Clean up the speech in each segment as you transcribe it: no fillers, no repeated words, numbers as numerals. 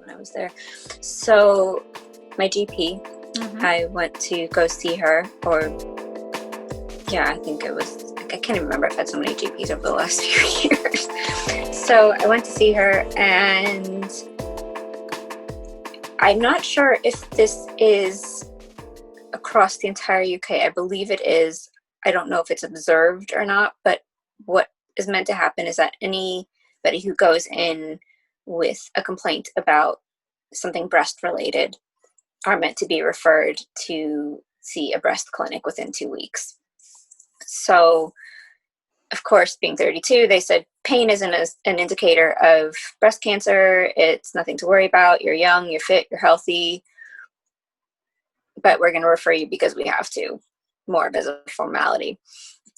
when I was there. So my GP, I went to go see her, or yeah, I think it was, I can't even remember. I've had so many GPs over the last few years. So I went to see her, and I'm not sure if this is across the entire UK. I believe it is. I don't know if it's observed or not, but what is meant to happen is that anybody who goes in with a complaint about something breast related are meant to be referred to see a breast clinic within 2 weeks. So, of course, being 32, they said pain isn't an indicator of breast cancer. It's nothing to worry about. You're young, you're fit, you're healthy, but we're going to refer you because we have to, more as a formality.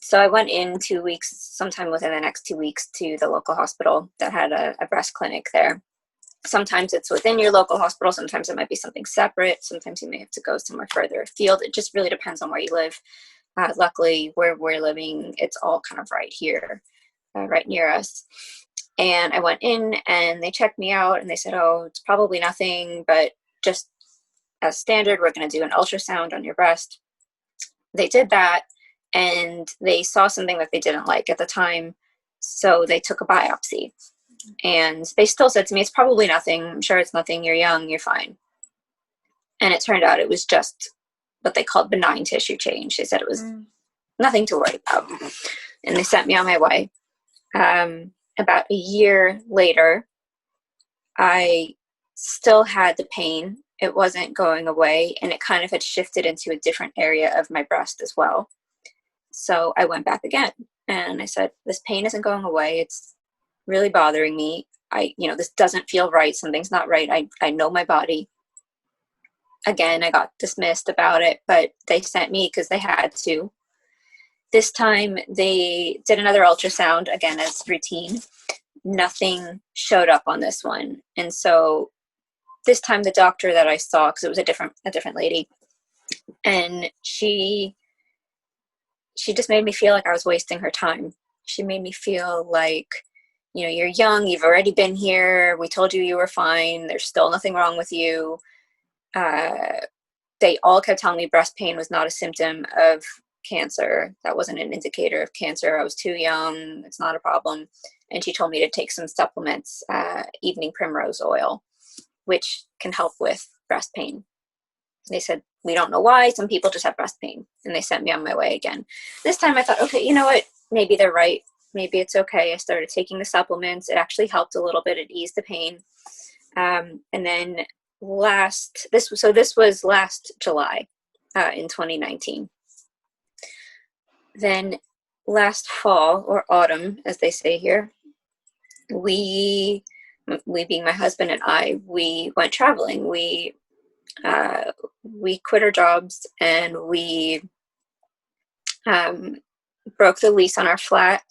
So I went in 2 weeks, sometime within the next 2 weeks, to the local hospital that had a breast clinic there. Sometimes it's within your local hospital. Sometimes it might be something separate. Sometimes you may have to go somewhere further afield. It just really depends on where you live. Luckily, where we're living, it's all kind of right here, right near us. And I went in, and they checked me out, and they said, oh, it's probably nothing, but just as standard, we're going to do an ultrasound on your breast. They did that, and they saw something that they didn't like at the time, so they took a biopsy. And they still said to me, it's probably nothing. I'm sure it's nothing. You're young. You're fine. And it turned out it was just what they called benign tissue change. They said it was nothing to worry about. And they sent me on my way. About a year later, I still had the pain. It wasn't going away, and it kind of had shifted into a different area of my breast as well. So I went back again, and I said, this pain isn't going away. It's really bothering me. This doesn't feel right. Something's not right. I know my body. Again, I got dismissed about it, but they sent me because they had to. This time they did another ultrasound, again, as routine. Nothing showed up on this one. And so this time the doctor that I saw, because it was a different lady, and she just made me feel like I was wasting her time. She made me feel like, you're young, you've already been here, we told you were fine, there's still nothing wrong with you. They all kept telling me breast pain was not a symptom of cancer. That wasn't an indicator of cancer. I was too young. It's not a problem. And she told me to take some supplements, evening primrose oil, which can help with breast pain. They said, we don't know why. Some people just have breast pain. And they sent me on my way again. This time I thought, okay, you know what? Maybe they're right. Maybe it's okay. I started taking the supplements. It actually helped a little bit. It eased the pain. And then this was last July in 2019. Then last fall, or autumn, as they say here, we being my husband and I, we went traveling. We quit our jobs, and we broke the lease on our flat,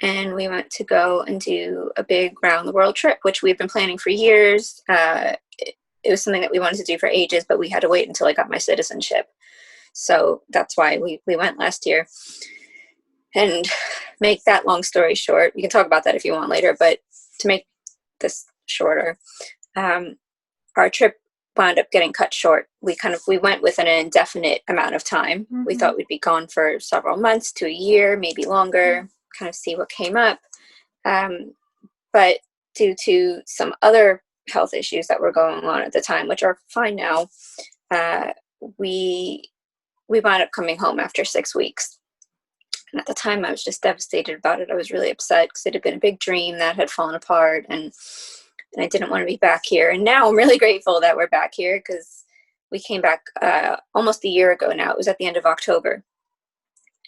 and we went to go and do a big round the world trip, which we've been planning for years. It was something that we wanted to do for ages, but we had to wait until I got my citizenship. So that's why we went last year. And make that long story short, we can talk about that if you want later, but to make this shorter, our trip wound up getting cut short. We went with an indefinite amount of time. We thought we'd be gone for several months to a year, maybe longer, kind of see what came up. But due to some other health issues that were going on at the time, which are fine now, we wound up coming home after 6 weeks. And at the time, I was just devastated about it. I was really upset because it had been a big dream that had fallen apart, and I didn't want to be back here. And now I'm really grateful that we're back here, because we came back almost a year ago now. It was at the end of October.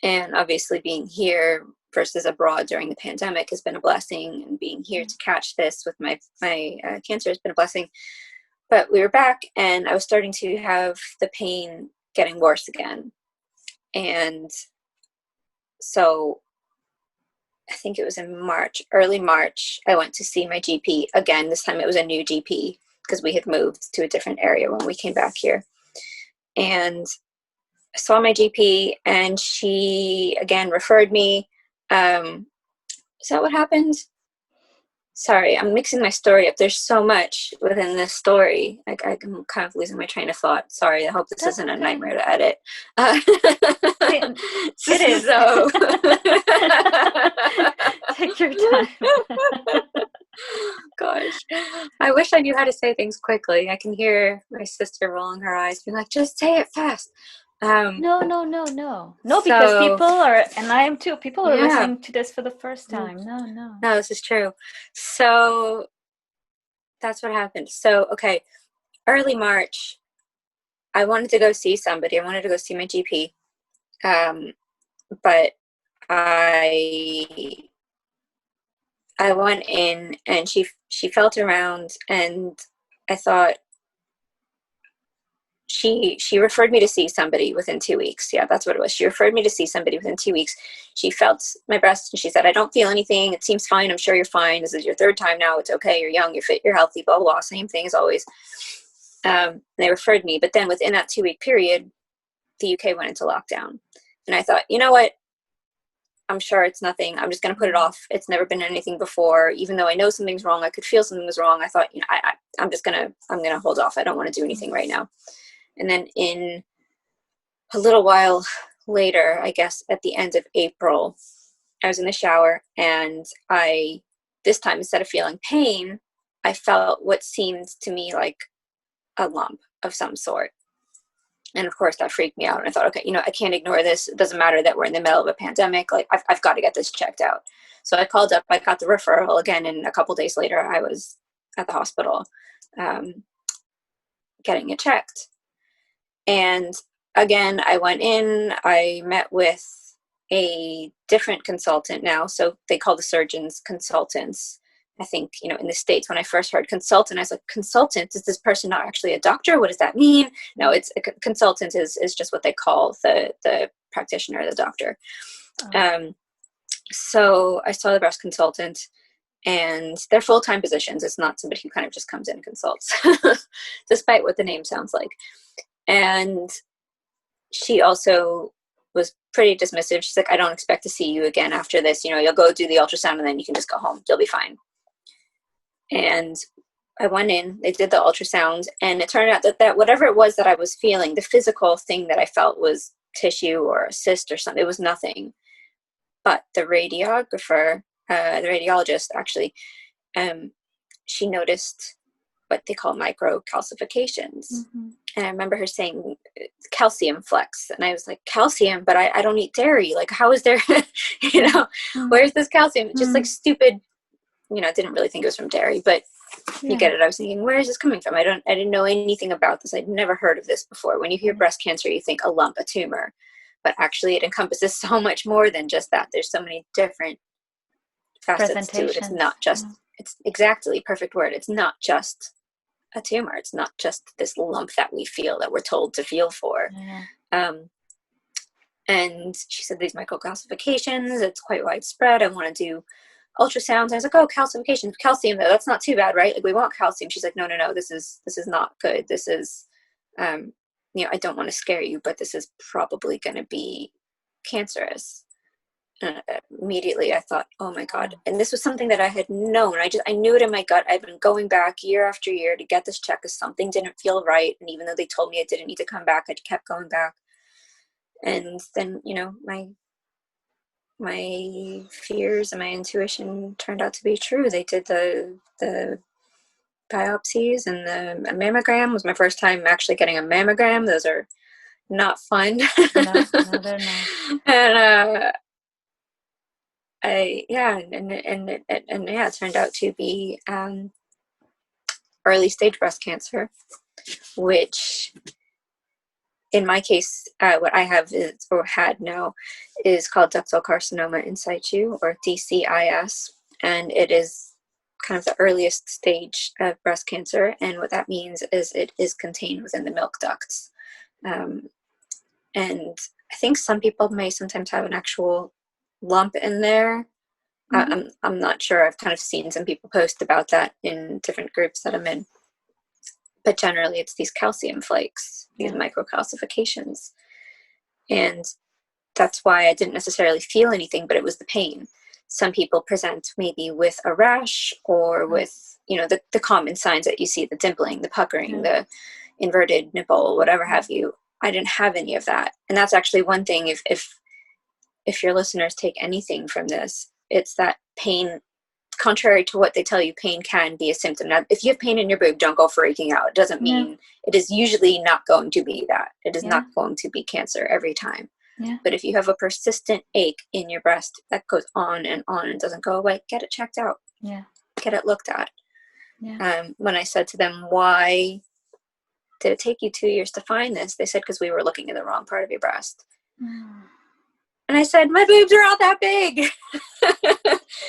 And obviously being here versus abroad during the pandemic has been a blessing, and being here to catch this with my cancer has been a blessing. But we were back, and I was starting to have the pain getting worse again. And so I think it was in early March, I went to see my GP again. This time it was a new GP, because we had moved to a different area when we came back here. And I saw my GP, and she again referred me. Is that what happened? Sorry, I'm mixing my story up. There's so much within this story. I'm kind of losing my train of thought. Sorry, I hope this That's isn't a okay. nightmare to edit. It is. So, Take your time. gosh, I wish I knew how to say things quickly. I can hear my sister rolling her eyes, being like, "Just say it fast." Um, No, no, no, no. No, because so people are, and I am too, people are yeah, listening to this for the first time. No, no. no, this is true. So that's what happened. So, okay, early March, I wanted to go see somebody. I wanted to go see my GP. But I I went in and she felt around and I thought she referred me to see somebody within 2 weeks. Yeah, that's what it was. She referred me to see somebody within 2 weeks. She felt my breast and she said, I don't feel anything. It seems fine. I'm sure you're fine. This is your third time now. It's okay. You're young. You're fit. You're healthy. Blah, blah, blah. Same thing as always. They referred me. But then within that 2 week period, the UK went into lockdown. And I thought, you know what? I'm sure it's nothing. I'm just going to put it off. It's never been anything before. Even though I know something's wrong, I could feel something was wrong. I thought, you know, I'm going to hold off. I don't want to do anything right now. And then in a little while later, I guess at the end of April, I was in the shower and this time instead of feeling pain, I felt what seemed to me like a lump of some sort. And of course that freaked me out. And I thought, okay, you know, I can't ignore this. It doesn't matter that we're in the middle of a pandemic. Like I've got to get this checked out. So I called up, I got the referral again. And a couple days later, I was at the hospital getting it checked. And again, I went in, I met with a different consultant now. So they call the surgeons consultants. I think, you know, in the States, when I first heard consultant, I was like, consultant, is this person not actually a doctor? What does that mean? No, it's a consultant is just what they call the practitioner, the doctor. Oh. So I saw the breast consultant and they're full-time positions. It's not somebody who kind of just comes in and consults, despite what the name sounds like. And she also was pretty dismissive. She's like, I don't expect to see you again after this. You know, you'll go do the ultrasound and then you can just go home. You'll be fine. And I went in, they did the ultrasound, and it turned out that whatever it was that I was feeling, the physical thing that I felt was tissue or a cyst or something, it was nothing. But the radiographer, the radiologist actually, she noticed what they call microcalcifications. Mm-hmm. And I remember her saying calcium flecks. And I was like, calcium, but I don't eat dairy. Like, how is there, you know, where's this calcium? Just like stupid, you know, I didn't really think it was from dairy, but you get it. I was thinking, where is this coming from? I didn't know anything about this. I'd never heard of this before. When you hear breast cancer, you think a lump, a tumor, but actually it encompasses so much more than just that. There's so many different facets to it. It's not just, it's exactly perfect word. It's not just a tumor. It's not just this lump that we feel, that we're told to feel for. And she said these microcalcifications, it's quite widespread. I want to do ultrasounds. I was like, oh, calcification, calcium, that's not too bad, right? Like, we want calcium. She's like, no, this is not good. This is, you know, I don't want to scare you, but this is probably going to be cancerous. And immediately I thought, oh my God. And this was something that I had known. I knew it in my gut. I've been going back year after year to get this check because something didn't feel right. And even though they told me it didn't need to come back, I kept going back. And then, you know, my fears and my intuition turned out to be true. They did the biopsies, and the mammogram was my first time actually getting a mammogram. Those are not fun. No, they're not. And it turned out to be early stage breast cancer, which in my case, what I have is, or had now, is called ductal carcinoma in situ, or DCIS, and it is kind of the earliest stage of breast cancer. And what that means is it is contained within the milk ducts. And I think some people may sometimes have an actual lump in there. I'm not sure. I've kind of seen some people post about that in different groups that I'm in. But generally, it's these calcium flakes, these microcalcifications. And that's why I didn't necessarily feel anything, but it was the pain. some people present maybe with a rash or with, you know, the common signs that you see, the dimpling, the puckering, the inverted nipple, whatever have you. I didn't have any of that. And that's actually one thing, if your listeners take anything from this, it's that pain, contrary to what they tell you, pain can be a symptom. Now, if you have pain in your boob, don't go freaking out. It doesn't mean, it is usually not going to be that. It is not going to be cancer every time. Yeah. But if you have a persistent ache in your breast that goes on and doesn't go away, get it checked out. Yeah. Get it looked at. Yeah. When I said to them, why did it take you 2 years to find this? They said, because we were looking in the wrong part of your breast. And I said, my boobs are not that big.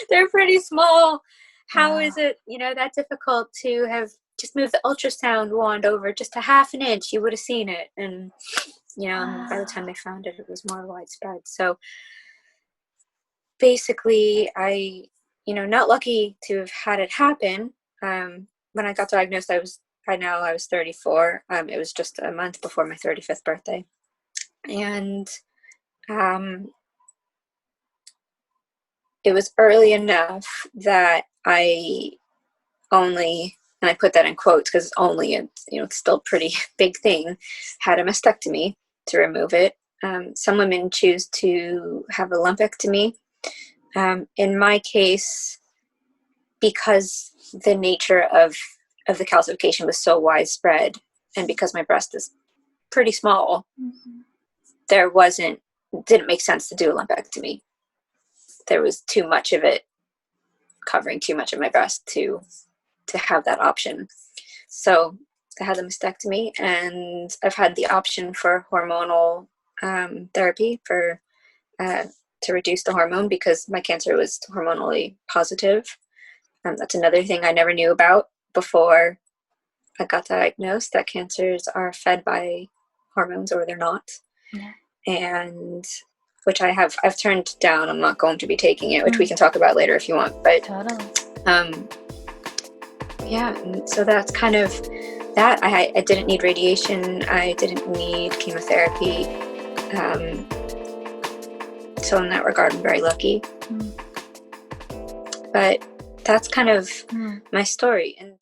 They're pretty small. How is it, you know, that difficult to have just moved the ultrasound wand over just a half an inch? You would have seen it. And, you know, by the time they found it, it was more widespread. So basically, I, you know, not lucky to have had it happen. When I got diagnosed, I was 34. It was just a month before my 35th birthday. And it was early enough that I only, and I put that in quotes because only, you know, it's still a pretty big thing, had a mastectomy to remove it. Some women choose to have a lumpectomy. In my case, because the nature of the calcification was so widespread, and because my breast is pretty small, didn't make sense to do a lumpectomy. There was too much of it covering too much of my breast to have that option. So I had the mastectomy, and I've had the option for hormonal therapy to reduce the hormone because my cancer was hormonally positive. That's another thing I never knew about before I got diagnosed, that cancers are fed by hormones or they're not. Yeah. And which I've turned down. I'm not going to be taking it, which we can talk about later if you want. But totally. Yeah, so that's kind of that. I didn't need radiation. I didn't need chemotherapy. So in that regard, I'm very lucky. But that's kind of my story. And